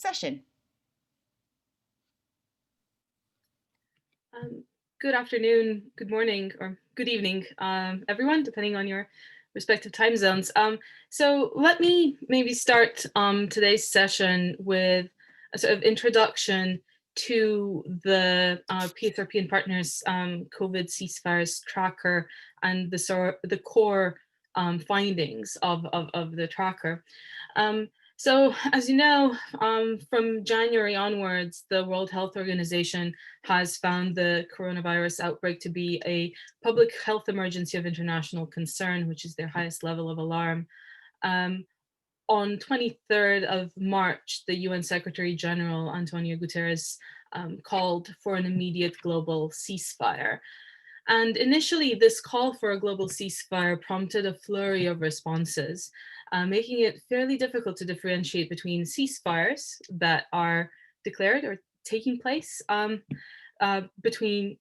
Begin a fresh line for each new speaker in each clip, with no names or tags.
session.
Good afternoon, good morning, or good evening, everyone, depending on your respective time zones. So let me maybe start today's session with a sort of introduction to the PSRP and Partners COVID ceasefires tracker and the core findings of the tracker. So as you know, from January onwards, the World Health Organization has found the coronavirus outbreak to be a public health emergency of international concern, which is their highest level of alarm. On 23rd of March, the UN Secretary General, Antonio Guterres, called for an immediate global ceasefire. And initially, this call for a global ceasefire prompted a flurry of responses, making it fairly difficult to differentiate between ceasefires that are declared or taking place, between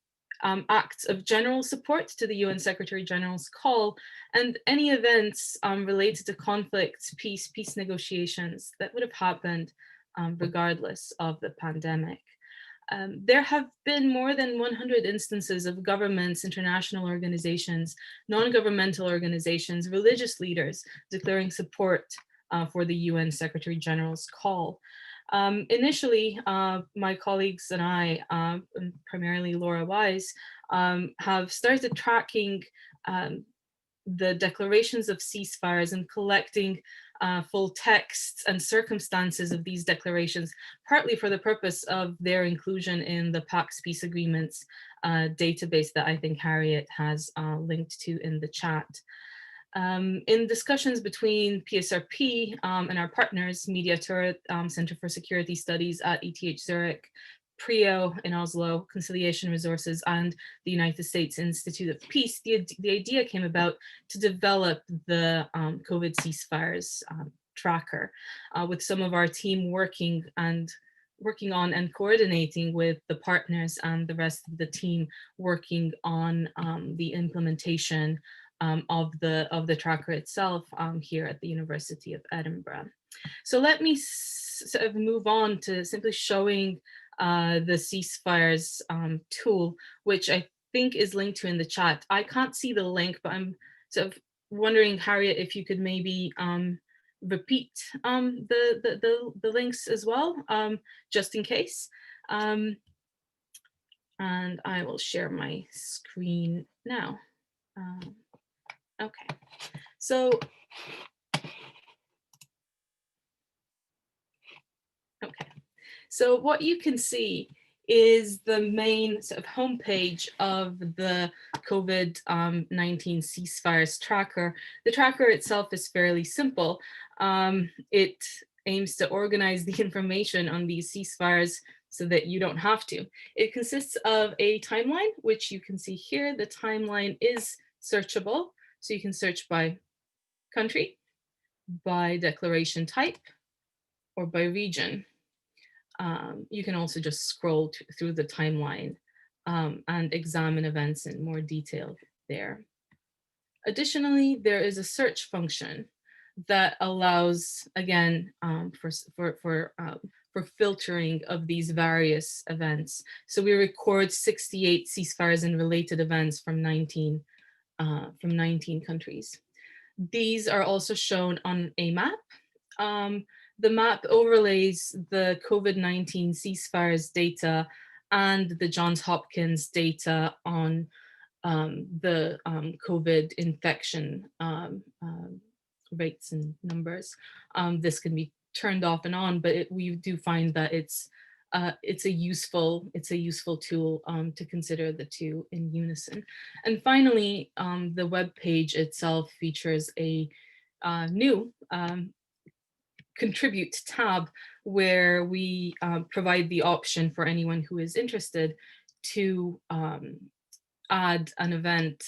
acts of general support to the UN Secretary General's call, and any events related to conflicts, peace negotiations that would have happened regardless of the pandemic. There have been more than 100 instances of governments, international organizations, non-governmental organizations, religious leaders declaring support for the UN Secretary General's call. Initially, my colleagues and I, and primarily Laura Wise, have started tracking the declarations of ceasefires and collecting full texts and circumstances of these declarations, partly for the purpose of their inclusion in the Pax Peace Agreements database that I think Harriet has linked to in the chat. In discussions between PSRP and our partners, Mediatur, Center for Security Studies at ETH Zurich, PRIO in Oslo, Conciliation Resources, and the United States Institute of Peace, the idea came about to develop the COVID ceasefires tracker, with some of our team working on and coordinating with the partners and the rest of the team working on the implementation of the tracker itself here at the University of Edinburgh. So let me sort of move on to simply showing the ceasefires tool, which I think is linked to in the chat. I can't see the link, but I'm sort of wondering, Harriet, if you could maybe repeat the links as well, just in case. And I will share my screen now. Okay, so So what you can see is the main sort of homepage of the COVID-19 ceasefires tracker. The tracker itself is fairly simple. It aims to organize the information on these ceasefires so that you don't have to. It consists of a timeline, which you can see here. The timeline is searchable, so you can search by country, by declaration type, or by region. You can also just scroll through the timeline and examine events in more detail there. Additionally, there is a search function that allows, again, for filtering of these various events. So we record 68 ceasefires and related events from 19 countries. These are also shown on a map. The map overlays the COVID-19 ceasefires data and the Johns Hopkins data on the COVID infection rates and numbers. This can be turned off and on, but we do find that it's a useful tool to consider the two in unison. And finally, the web page itself features a new contribute tab where we provide the option for anyone who is interested to add an event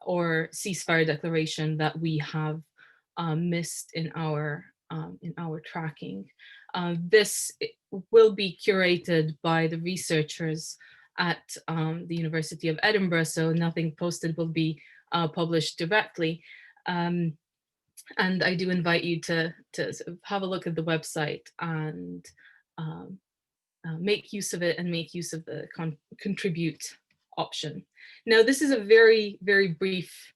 or ceasefire declaration that we have missed in our tracking. This will be curated by the researchers at the University of Edinburgh, so nothing posted will be published directly. And I do invite you to sort of have a look at the website and make use of it and make use of the contribute option. Now, this is a very, very brief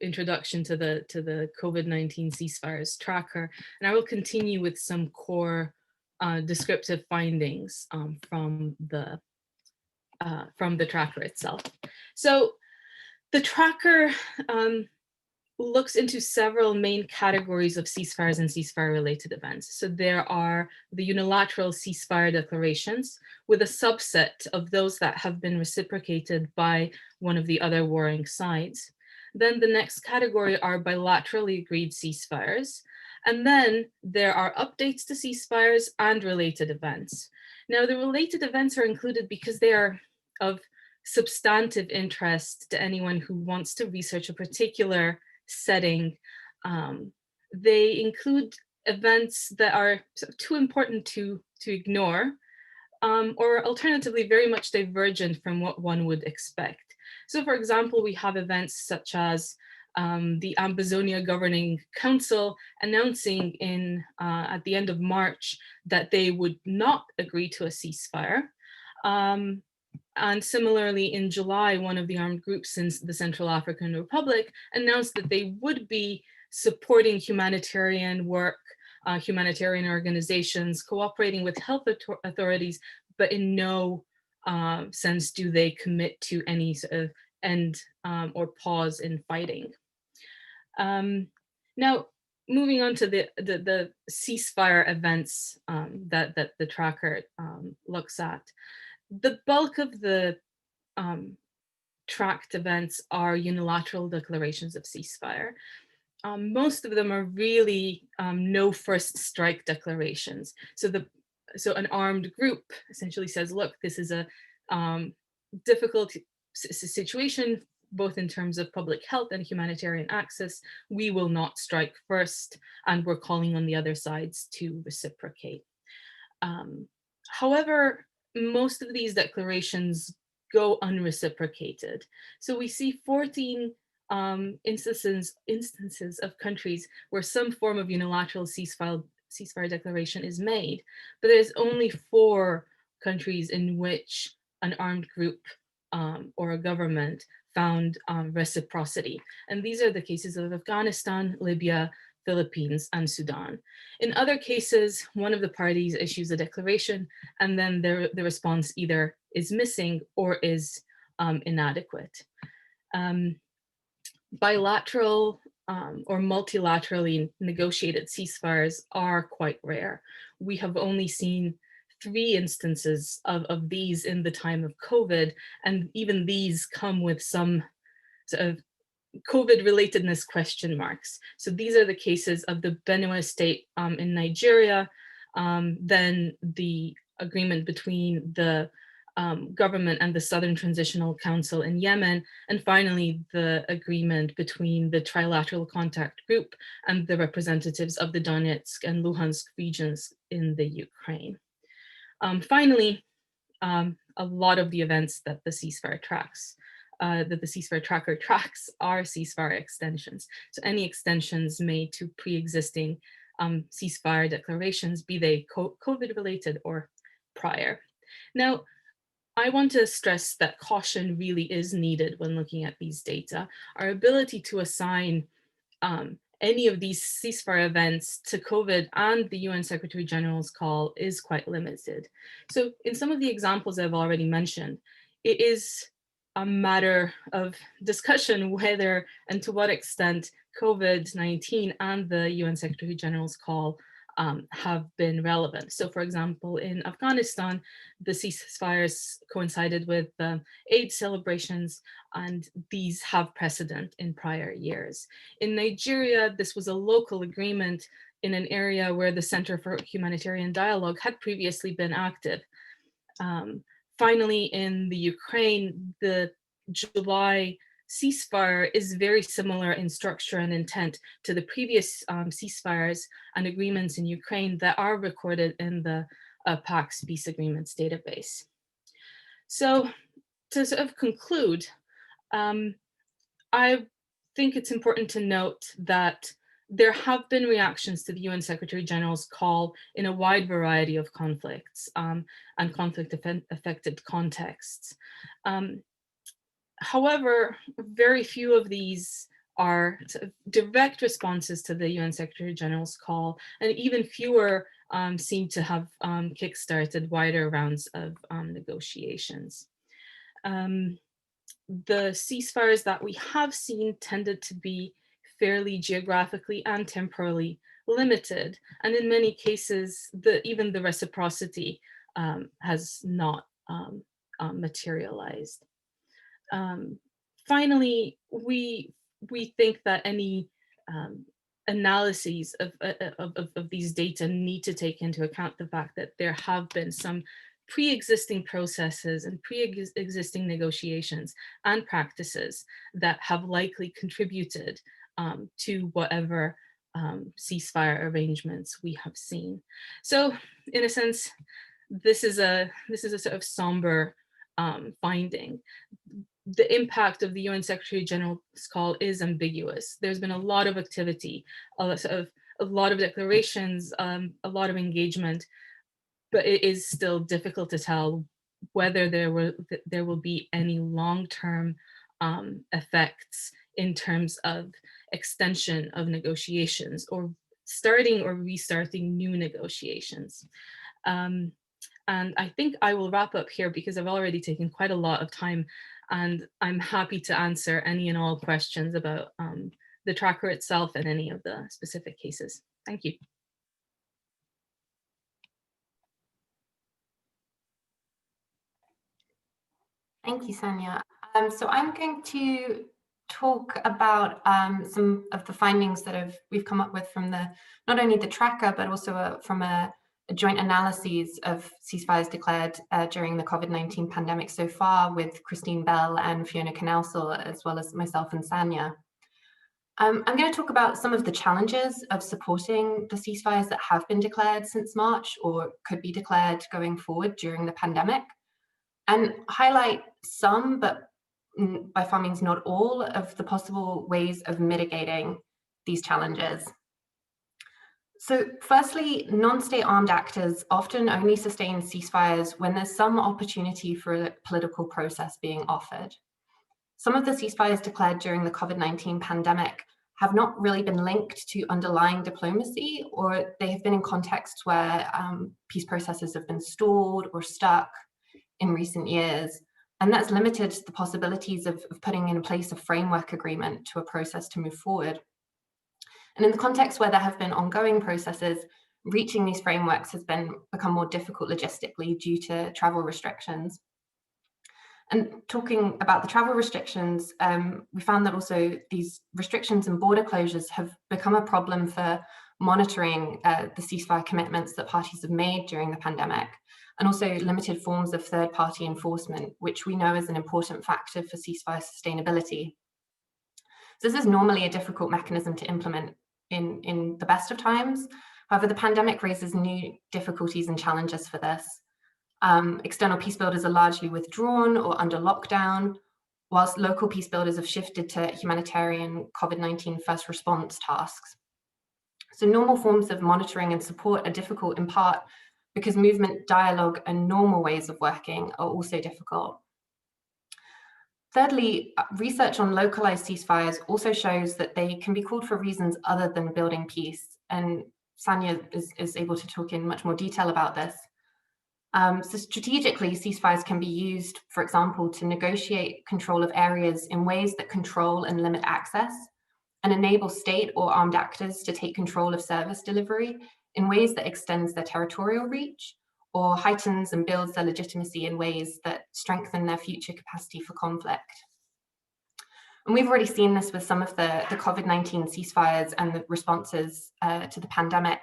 introduction to the COVID-19 ceasefires tracker, and I will continue with some core descriptive findings from the tracker itself. So the tracker looks into several main categories of ceasefires and ceasefire-related events. So there are the unilateral ceasefire declarations, with a subset of those that have been reciprocated by one of the other warring sides. Then the next category are bilaterally agreed ceasefires. And then there are updates to ceasefires and related events. Now, the related events are included because they are of substantive interest to anyone who wants to research a particular setting. They include events that are sort of too important to ignore, or alternatively very much divergent from what one would expect. So for example, we have events such as the Ambazonia Governing Council announcing at the end of March that they would not agree to a ceasefire. And similarly, in July, one of the armed groups in the Central African Republic announced that they would be supporting humanitarian work, humanitarian organizations, cooperating with health authorities, but in no sense do they commit to any sort of end or pause in fighting. Now, moving on to the ceasefire events that the tracker looks at. The bulk of the tracked events are unilateral declarations of ceasefire. Most of them are really no first strike declarations. So an armed group essentially says, look, this is a difficult situation, both in terms of public health and humanitarian access. We will not strike first, and we're calling on the other sides to reciprocate. However, most of these declarations go unreciprocated. So we see 14 instances of countries where some form of unilateral ceasefire declaration is made, but there's only 4 countries in which an armed group or a government found reciprocity. And these are the cases of Afghanistan, Libya, Philippines, and Sudan. In other cases, one of the parties issues a declaration, and then the response either is missing or is inadequate. Bilateral or multilaterally negotiated ceasefires are quite rare. We have only seen 3 instances of these in the time of COVID, and even these come with some sort of COVID relatedness question marks. So these are the cases of the Benue state in Nigeria, then the agreement between the government and the Southern Transitional Council in Yemen, and finally the agreement between the Trilateral Contact Group and the representatives of the Donetsk and Luhansk regions in the Ukraine. Finally, a lot of the events that the ceasefire tracks that the ceasefire tracker tracks are ceasefire extensions. So any extensions made to pre-existing ceasefire declarations, be they COVID related or prior. Now, I want to stress that caution really is needed when looking at these data. Our ability to assign any of these ceasefire events to COVID and the UN Secretary General's call is quite limited. So in some of the examples I've already mentioned, it is a matter of discussion whether and to what extent COVID-19 and the UN Secretary General's call have been relevant. So for example, in Afghanistan, the ceasefires coincided with the Eid celebrations, and these have precedent in prior years. In Nigeria, this was a local agreement in an area where the Center for Humanitarian Dialogue had previously been active. Finally, in the Ukraine, the July ceasefire is very similar in structure and intent to the previous ceasefires and agreements in Ukraine that are recorded in the PAX Peace Agreements database. So to sort of conclude, I think it's important to note that there have been reactions to the UN Secretary General's call in a wide variety of conflicts and conflict-affected contexts. However, very few of these are sort of direct responses to the UN Secretary General's call, and even fewer seem to have kickstarted wider rounds of negotiations. The ceasefires that we have seen tended to be fairly geographically and temporally limited, and in many cases, even the reciprocity has not materialized. Finally, we think that any analyses of these data need to take into account the fact that there have been some pre-existing processes and pre-existing negotiations and practices that have likely contributed to whatever ceasefire arrangements we have seen. So in a sense, this is a sort of somber finding. The impact of the UN Secretary General's call is ambiguous. There's been a lot of activity, a lot of declarations, a lot of engagement, but it is still difficult to tell whether there will be any long-term effects in terms of extension of negotiations or starting or restarting new negotiations. And I think I will wrap up here because I've already taken quite a lot of time, and I'm happy to answer any and all questions about the tracker itself and any of the specific cases. Thank you.
Thank you, Sanya. So I'm going to talk about some of the findings that we've come up with from not only the tracker, but also from a joint analyses of ceasefires declared during the COVID-19 pandemic so far with Christine Bell and Fiona Knaussel, as well as myself and Sanya. I'm going to talk about some of the challenges of supporting the ceasefires that have been declared since March or could be declared going forward during the pandemic, and highlight some, but by far means not all, of the possible ways of mitigating these challenges. So firstly, non-state armed actors often only sustain ceasefires when there's some opportunity for a political process being offered. Some of the ceasefires declared during the COVID-19 pandemic have not really been linked to underlying diplomacy, or they have been in contexts where peace processes have been stalled or stuck in recent years. And that's limited the possibilities of putting in place a framework agreement to a process to move forward. And in the context where there have been ongoing processes, reaching these frameworks has become more difficult logistically due to travel restrictions. And talking about the travel restrictions, we found that also these restrictions and border closures have become a problem for monitoring the ceasefire commitments that parties have made during the pandemic, and also limited forms of third-party enforcement, which we know is an important factor for ceasefire sustainability. So this is normally a difficult mechanism to implement in the best of times. However, the pandemic raises new difficulties and challenges for this. External peace builders are largely withdrawn or under lockdown, whilst local peace builders have shifted to humanitarian COVID-19 first response tasks. So normal forms of monitoring and support are difficult in part because movement, dialogue, and normal ways of working are also difficult. Thirdly, research on localized ceasefires also shows that they can be called for reasons other than building peace. And Sanya is able to talk in much more detail about this. So strategically, ceasefires can be used, for example, to negotiate control of areas in ways that control and limit access, and enable state or armed actors to take control of service delivery in ways that extends their territorial reach, or heightens and builds their legitimacy in ways that strengthen their future capacity for conflict. And we've already seen this with some of the COVID-19 ceasefires and the responses to the pandemic,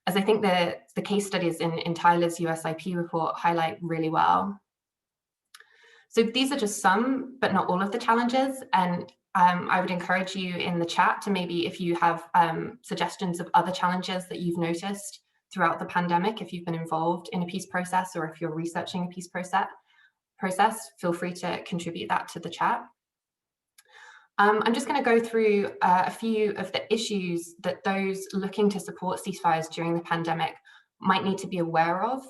as I think the case studies in Tyler's USIP report highlight really well. So these are just some, but not all of the challenges. And I would encourage you in the chat to maybe, if you have suggestions of other challenges that you've noticed throughout the pandemic, if you've been involved in a peace process or if you're researching a peace process, feel free to contribute that to the chat. I'm just going to go through a few of the issues that those looking to support ceasefires during the pandemic might need to be aware of.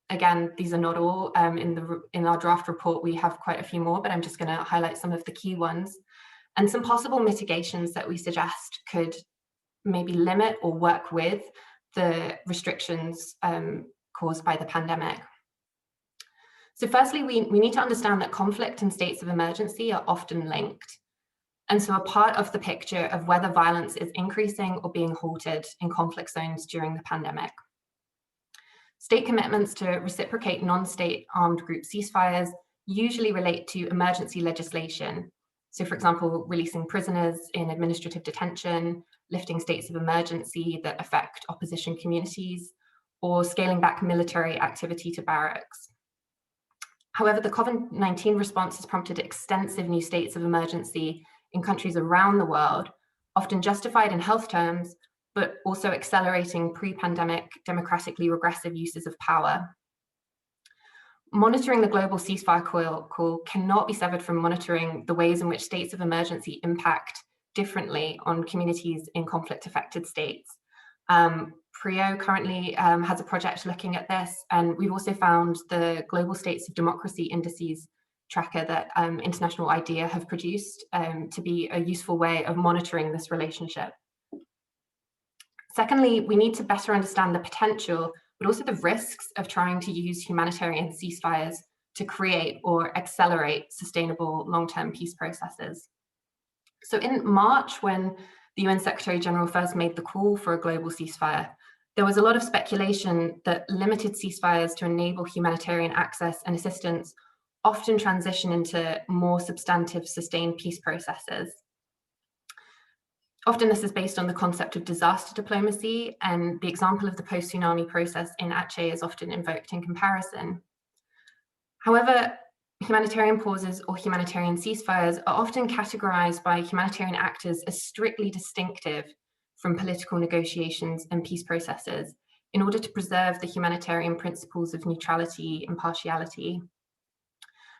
Again, these are not all. In our draft report, we have quite a few more, but I'm just going to highlight some of the key ones and some possible mitigations that we suggest could maybe limit or work with the restrictions caused by the pandemic. So firstly, we need to understand that conflict and states of emergency are often linked. And so a part of the picture of whether violence is increasing or being halted in conflict zones during the pandemic. State commitments to reciprocate non-state armed group ceasefires usually relate to emergency legislation. So for example, releasing prisoners in administrative detention, lifting states of emergency that affect opposition communities, or scaling back military activity to barracks. However, the Covid-19 response has prompted extensive new states of emergency in countries around the world, often justified in health terms, but also accelerating pre-pandemic democratically regressive uses of power. Monitoring the global ceasefire call cannot be severed from monitoring the ways in which states of emergency impact differently on communities in conflict-affected states. PRIO currently has a project looking at this, and we've also found the Global States of Democracy Indices tracker that International IDEA have produced to be a useful way of monitoring this relationship. Secondly, we need to better understand the potential, but also the risks of trying to use humanitarian ceasefires to create or accelerate sustainable long-term peace processes. So in March, when the UN Secretary General first made the call for a global ceasefire, there was a lot of speculation that limited ceasefires to enable humanitarian access and assistance often transition into more substantive, sustained peace processes. Often this is based on the concept of disaster diplomacy, and the example of the post-tsunami process in Aceh is often invoked in comparison. However, humanitarian pauses or humanitarian ceasefires are often categorized by humanitarian actors as strictly distinctive from political negotiations and peace processes in order to preserve the humanitarian principles of neutrality and impartiality,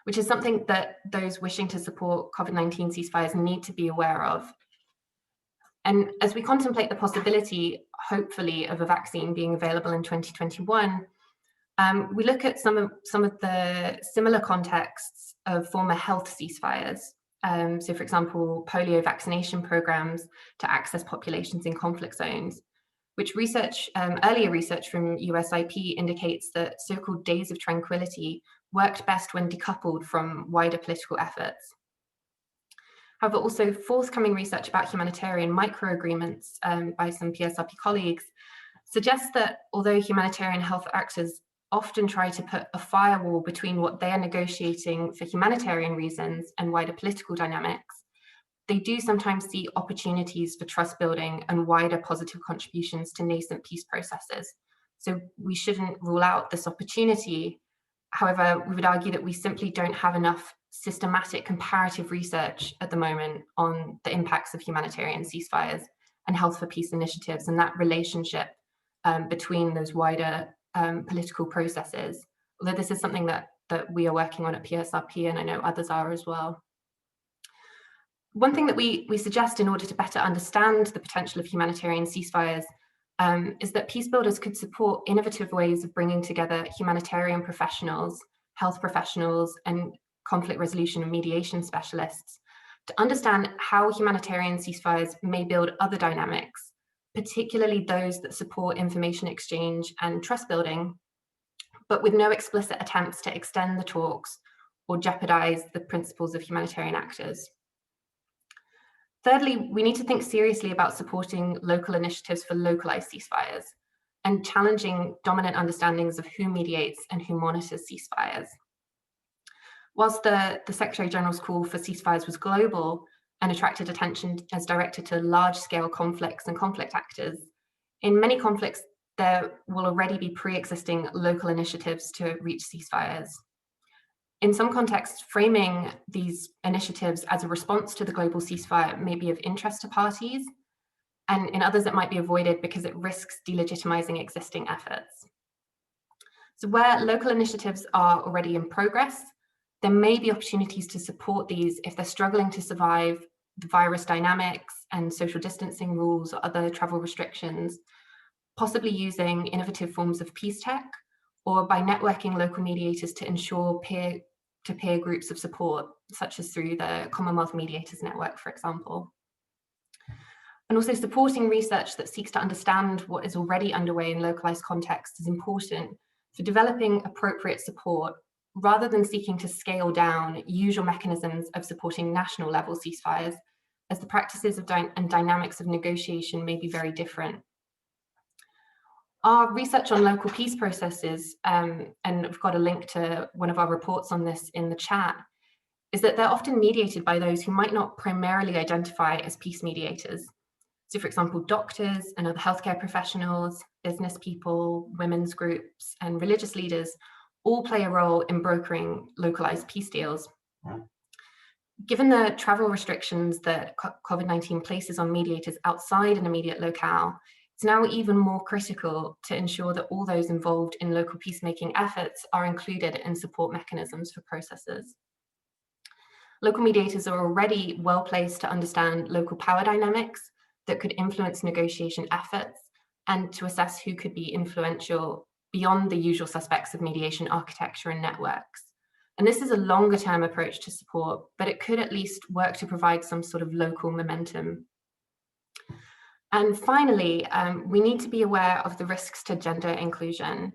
which is something that those wishing to support COVID-19 ceasefires need to be aware of. And as we contemplate the possibility, hopefully, of a vaccine being available in 2021, we look at some of the similar contexts of former health ceasefires. So for example, polio vaccination programs to access populations in conflict zones, which earlier research from USIP indicates that so-called days of tranquility worked best when decoupled from wider political efforts. However, also forthcoming research about humanitarian micro-agreements by some PSRP colleagues suggests that although humanitarian health actors often try to put a firewall between what they are negotiating for humanitarian reasons and wider political dynamics, they do sometimes see opportunities for trust building and wider positive contributions to nascent peace processes. So we shouldn't rule out this opportunity. However, we would argue that we simply don't have enough systematic comparative research at the moment on the impacts of humanitarian ceasefires and health for peace initiatives and that relationship between those wider political processes, although this is something that we are working on at PSRP, and I know others are as well. One thing that we suggest in order to better understand the potential of humanitarian ceasefires is that peace builders could support innovative ways of bringing together humanitarian professionals, health professionals, and conflict resolution and mediation specialists to understand how humanitarian ceasefires may build other dynamics, particularly those that support information exchange and trust building, but with no explicit attempts to extend the talks or jeopardize the principles of humanitarian actors. Thirdly, we need to think seriously about supporting local initiatives for localized ceasefires and challenging dominant understandings of who mediates and who monitors ceasefires. Whilst the Secretary General's call for ceasefires was global and attracted attention as directed to large-scale conflicts and conflict actors, in many conflicts, there will already be pre-existing local initiatives to reach ceasefires. In some contexts, framing these initiatives as a response to the global ceasefire may be of interest to parties, and in others it might be avoided because it risks delegitimizing existing efforts. So where local initiatives are already in progress, there may be opportunities to support these if they're struggling to survive the virus dynamics and social distancing rules or other travel restrictions, possibly using innovative forms of peace tech or by networking local mediators to ensure peer-to-peer groups of support, such as through the Commonwealth Mediators Network, for example. And also supporting research that seeks to understand what is already underway in localized contexts is important for developing appropriate support rather than seeking to scale down usual mechanisms of supporting national level ceasefires, as the practices of and dynamics of negotiation may be very different. Our research on local peace processes, and I've got a link to one of our reports on this in the chat, is that they're often mediated by those who might not primarily identify as peace mediators. So for example, doctors and other healthcare professionals, business people, women's groups, and religious leaders all play a role in brokering localized peace deals. Given the travel restrictions that COVID-19 places on mediators outside an immediate locale, it's now even more critical to ensure that all those involved in local peacemaking efforts are included in support mechanisms for processes. Local mediators are already well placed to understand local power dynamics that could influence negotiation efforts and to assess who could be influential beyond the usual suspects of mediation architecture and networks. And this is a longer term approach to support, but it could at least work to provide some sort of local momentum. And finally, we need to be aware of the risks to gender inclusion.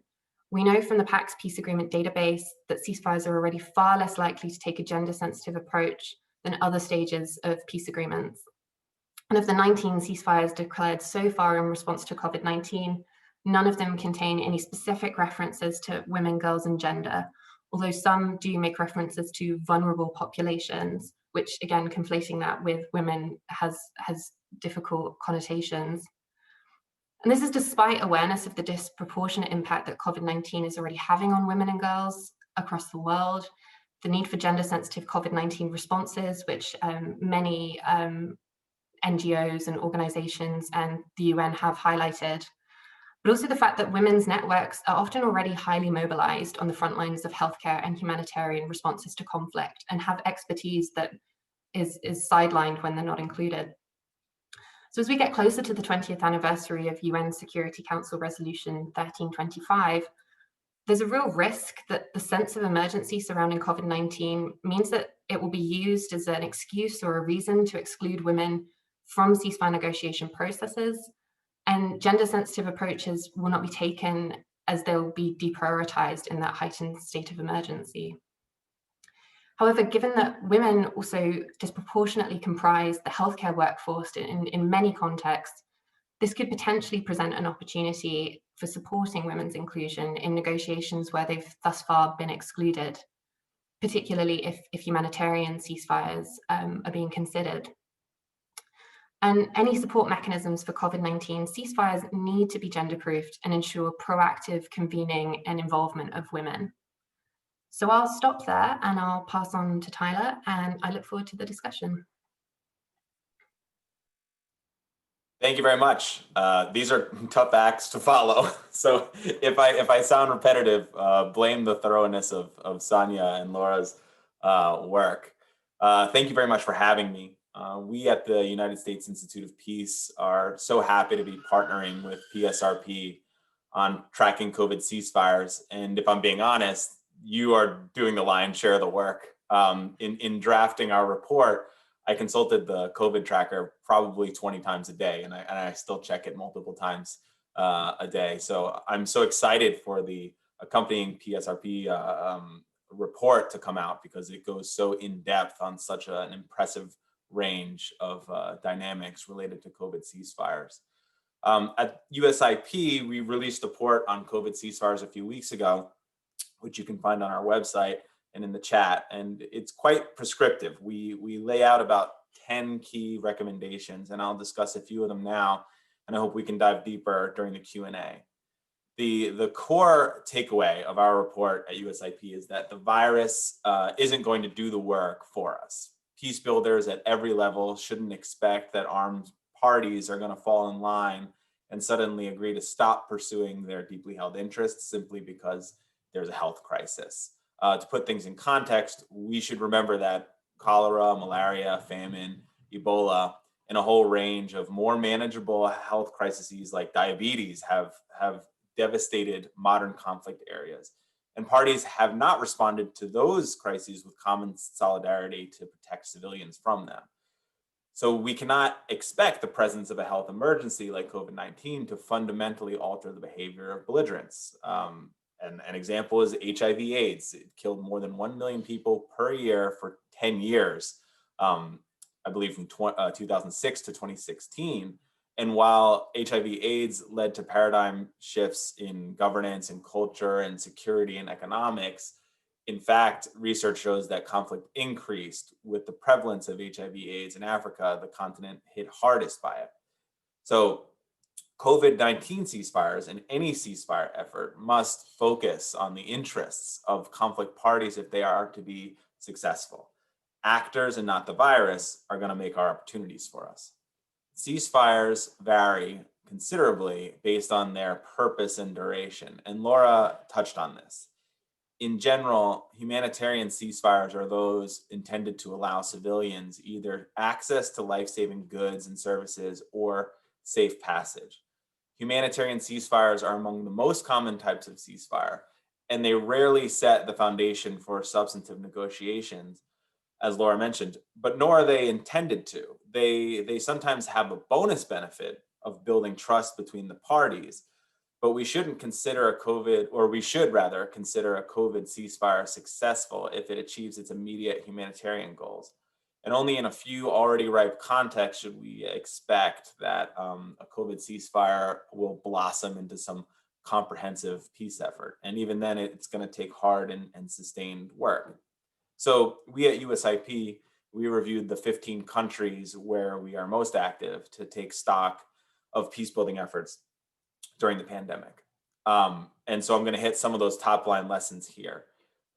We know from the PAX Peace Agreement database that ceasefires are already far less likely to take a gender sensitive approach than other stages of peace agreements. And of the 19 ceasefires declared so far in response to COVID-19, none of them contain any specific references to women, girls, and gender, although some do make references to vulnerable populations, which again, conflating that with women has difficult connotations. And this is despite awareness of the disproportionate impact that COVID-19 is already having on women and girls across the world, the need for gender-sensitive COVID-19 responses, which many NGOs and organizations and the UN have highlighted, but also the fact that women's networks are often already highly mobilized on the front lines of healthcare and humanitarian responses to conflict and have expertise that is sidelined when they're not included. So as we get closer to the 20th anniversary of UN Security Council Resolution 1325, there's a real risk that the sense of emergency surrounding COVID-19 means that it will be used as an excuse or a reason to exclude women from ceasefire negotiation processes, and gender-sensitive approaches will not be taken as they'll be deprioritized in that heightened state of emergency. However, given that women also disproportionately comprise the healthcare workforce in many contexts, this could potentially present an opportunity for supporting women's inclusion in negotiations where they've thus far been excluded, particularly if humanitarian ceasefires are being considered. And any support mechanisms for COVID-19 ceasefires need to be gender-proofed and ensure proactive convening and involvement of women. So I'll stop there and I'll pass on to Tyler, and I look forward to the discussion.
Thank you very much. These are tough acts to follow. So if I sound repetitive, blame the thoroughness of Sonia and Laura's work. Thank you very much for having me. We at the United States Institute of Peace are so happy to be partnering with PSRP on tracking COVID ceasefires. And if I'm being honest, you are doing the lion's share of the work. In drafting our report, I consulted the COVID tracker probably 20 times a day, and I still check it multiple times a day. So I'm so excited for the accompanying PSRP report to come out, because it goes so in depth on such an impressive range of dynamics related to COVID ceasefires. At USIP, we released a report on COVID ceasefires a few weeks ago, which you can find on our website and in the chat, and it's quite prescriptive. We lay out about 10 key recommendations, and I'll discuss a few of them now, and I hope we can dive deeper during the Q&A. The core takeaway of our report at USIP is that the virus isn't going to do the work for us. Peace builders at every level shouldn't expect that armed parties are going to fall in line and suddenly agree to stop pursuing their deeply held interests simply because there's a health crisis. To put things in context, we should remember that cholera, malaria, famine, Ebola, and a whole range of more manageable health crises like diabetes have devastated modern conflict areas. And parties have not responded to those crises with common solidarity to protect civilians from them. So we cannot expect the presence of a health emergency like COVID-19 to fundamentally alter the behavior of belligerents. And an example is HIV/AIDS. It killed more than 1 million people per year for 10 years, I believe from 2006 to 2016. And while HIV/AIDS led to paradigm shifts in governance and culture and security and economics, in fact, research shows that conflict increased with the prevalence of HIV/AIDS in Africa, the continent hit hardest by it. So COVID-19 ceasefires and any ceasefire effort must focus on the interests of conflict parties if they are to be successful. Actors and not the virus are going to make our opportunities for us. Ceasefires vary considerably based on their purpose and duration, and Laura touched on this. In general, humanitarian ceasefires are those intended to allow civilians either access to life-saving goods and services or safe passage. Humanitarian ceasefires are among the most common types of ceasefire, and they rarely set the foundation for substantive negotiations, as Laura mentioned, but nor are they intended to. They sometimes have a bonus benefit of building trust between the parties, but we shouldn't consider we should rather consider a COVID ceasefire successful if it achieves its immediate humanitarian goals. And only in a few already ripe contexts should we expect that a COVID ceasefire will blossom into some comprehensive peace effort. And even then, it's going to take hard and sustained work. So we at USIP, we reviewed the 15 countries where we are most active to take stock of peace building efforts during the pandemic. And so I'm going to hit some of those top line lessons here.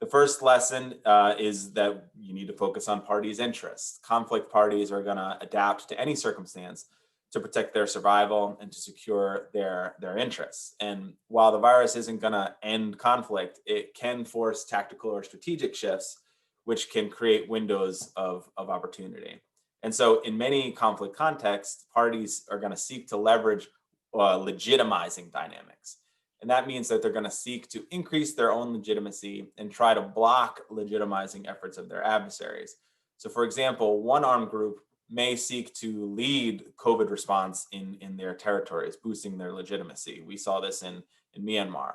The first lesson is that you need to focus on parties' interests. Conflict parties are going to adapt to any circumstance to protect their survival and to secure their interests. And while the virus isn't going to end conflict, it can force tactical or strategic shifts, which can create windows of opportunity. And so in many conflict contexts, parties are going to seek to leverage legitimizing dynamics. And that means that they're going to seek to increase their own legitimacy and try to block legitimizing efforts of their adversaries. So for example, one armed group may seek to lead COVID response in their territories, boosting their legitimacy. We saw this in Myanmar,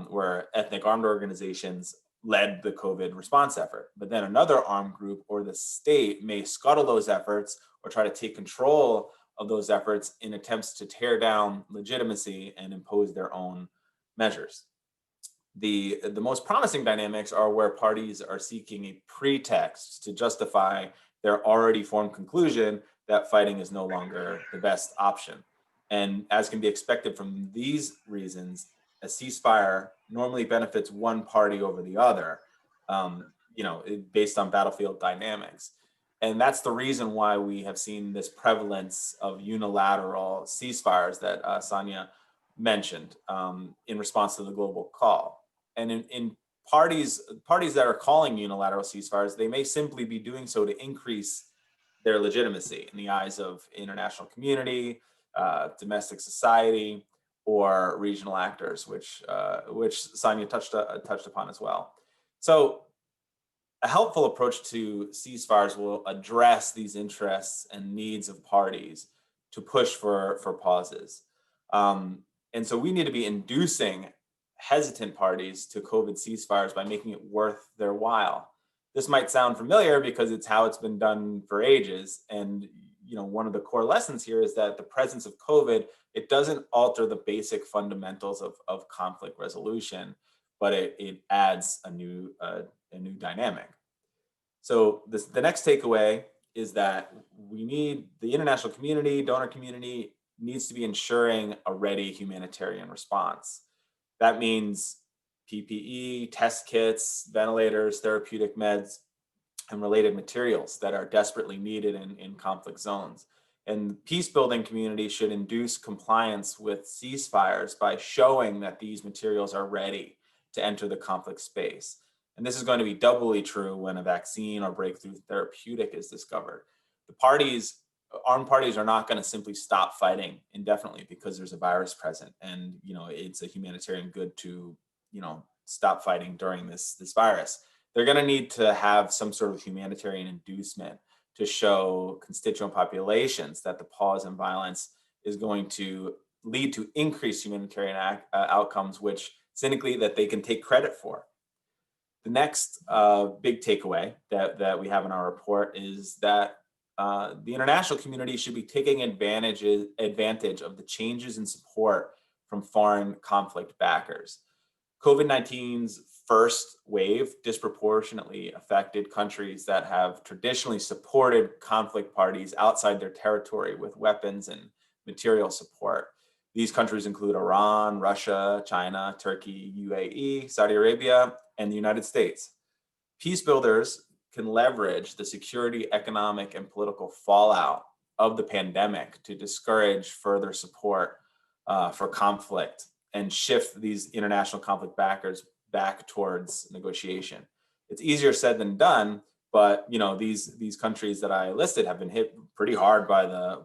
where ethnic armed organizations led the COVID response effort. But then another armed group or the state may scuttle those efforts or try to take control of those efforts in attempts to tear down legitimacy and impose their own measures. The most promising dynamics are where parties are seeking a pretext to justify their already formed conclusion that fighting is no longer the best option. And as can be expected from these reasons, a ceasefire normally benefits one party over the other, based on battlefield dynamics. And that's the reason why we have seen this prevalence of unilateral ceasefires that Sanya mentioned in response to the global call. And in parties that are calling unilateral ceasefires, they may simply be doing so to increase their legitimacy in the eyes of international community, domestic society, or regional actors, which Sanya touched upon as well. So a helpful approach to ceasefires will address these interests and needs of parties to push for pauses. And so we need to be inducing hesitant parties to COVID ceasefires by making it worth their while. This might sound familiar because it's how it's been done for ages. And one of the core lessons here is that the presence of COVID, it doesn't alter the basic fundamentals of conflict resolution, but it adds a new dynamic. So the next takeaway is that the international community, donor community, needs to be ensuring a ready humanitarian response. That means PPE, test kits, ventilators, therapeutic meds, and related materials that are desperately needed in conflict zones. And the peace building community should induce compliance with ceasefires by showing that these materials are ready to enter the conflict space. And this is going to be doubly true when a vaccine or breakthrough therapeutic is discovered. Armed parties are not going to simply stop fighting indefinitely because there's a virus present, and it's a humanitarian good to stop fighting during this virus. They're going to need to have some sort of humanitarian inducement to show constituent populations that the pause in violence is going to lead to increased humanitarian outcomes, which cynically that they can take credit for. The next big takeaway that we have in our report is that the international community should be taking advantage of the changes in support from foreign conflict backers. COVID-19's first wave disproportionately affected countries that have traditionally supported conflict parties outside their territory with weapons and material support. These countries include Iran, Russia, China, Turkey, UAE, Saudi Arabia, and the United States. Peace builders can leverage the security, economic, and political fallout of the pandemic to discourage further support for conflict and shift these international conflict backers back towards negotiation. It's easier said than done, but these countries that I listed have been hit pretty hard by the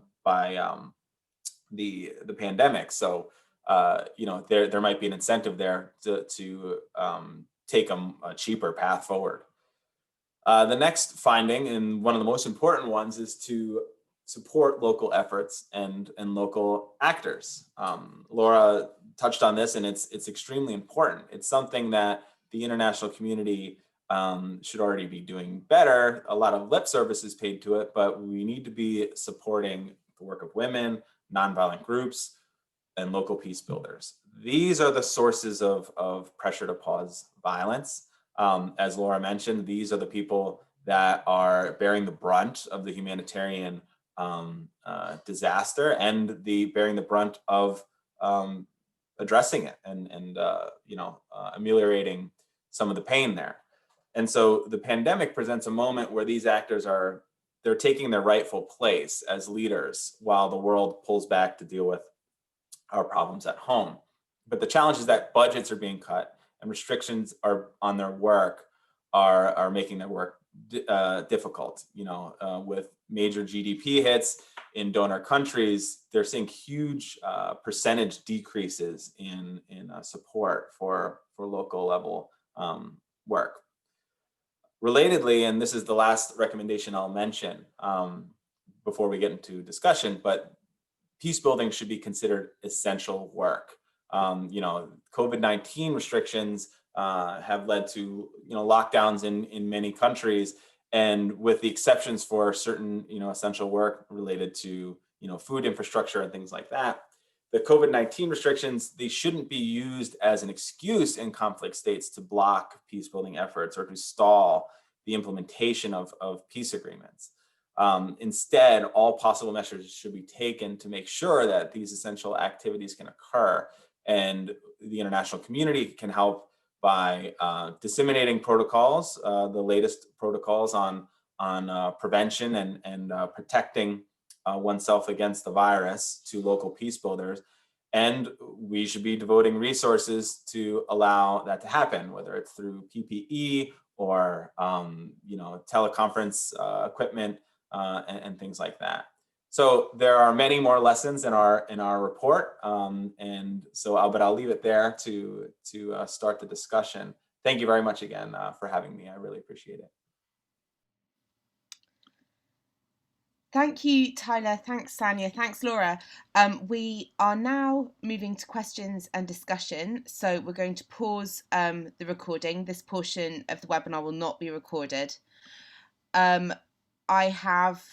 pandemic. So there might be an incentive there to take a cheaper path forward. The next finding, and one of the most important ones, is to support local efforts and local actors. Laura touched on this, and it's extremely important. It's something that the international community should already be doing better. A lot of lip service is paid to it, but we need to be supporting the work of women, nonviolent groups, and local peace builders. These are the sources of pressure to pause violence. As Laura mentioned, these are the people that are bearing the brunt of the humanitarian disaster and bearing the brunt of addressing it and ameliorating some of the pain there. And so the pandemic presents a moment where these actors they're taking their rightful place as leaders while the world pulls back to deal with our problems at home. But the challenge is that budgets are being cut and restrictions on their work are making their work difficult. With major GDP hits in donor countries, they're seeing huge percentage decreases in support for local level work. Relatedly, and this is the last recommendation I'll mention before we get into discussion, but peace building should be considered essential work. COVID-19 restrictions have led to lockdowns in many countries, and with the exceptions for certain essential work related to food infrastructure and things like that, the COVID-19 restrictions, they shouldn't be used as an excuse in conflict states to block peace building efforts or to stall the implementation of peace agreements. Instead, all possible measures should be taken to make sure that these essential activities can occur, and the international community can help by disseminating protocols, the latest protocols on prevention and protecting oneself against the virus to local peace builders. And we should be devoting resources to allow that to happen, whether it's through PPE or teleconference equipment and things like that. So there are many more lessons in our report, and so I'll leave it there to start the discussion. Thank you very much again for having me. I really appreciate it.
Thank you, Tyler. Thanks, Sanya. Thanks, Laura. We are now moving to questions and discussion. So we're going to pause the recording. This portion of the webinar will not be recorded. I have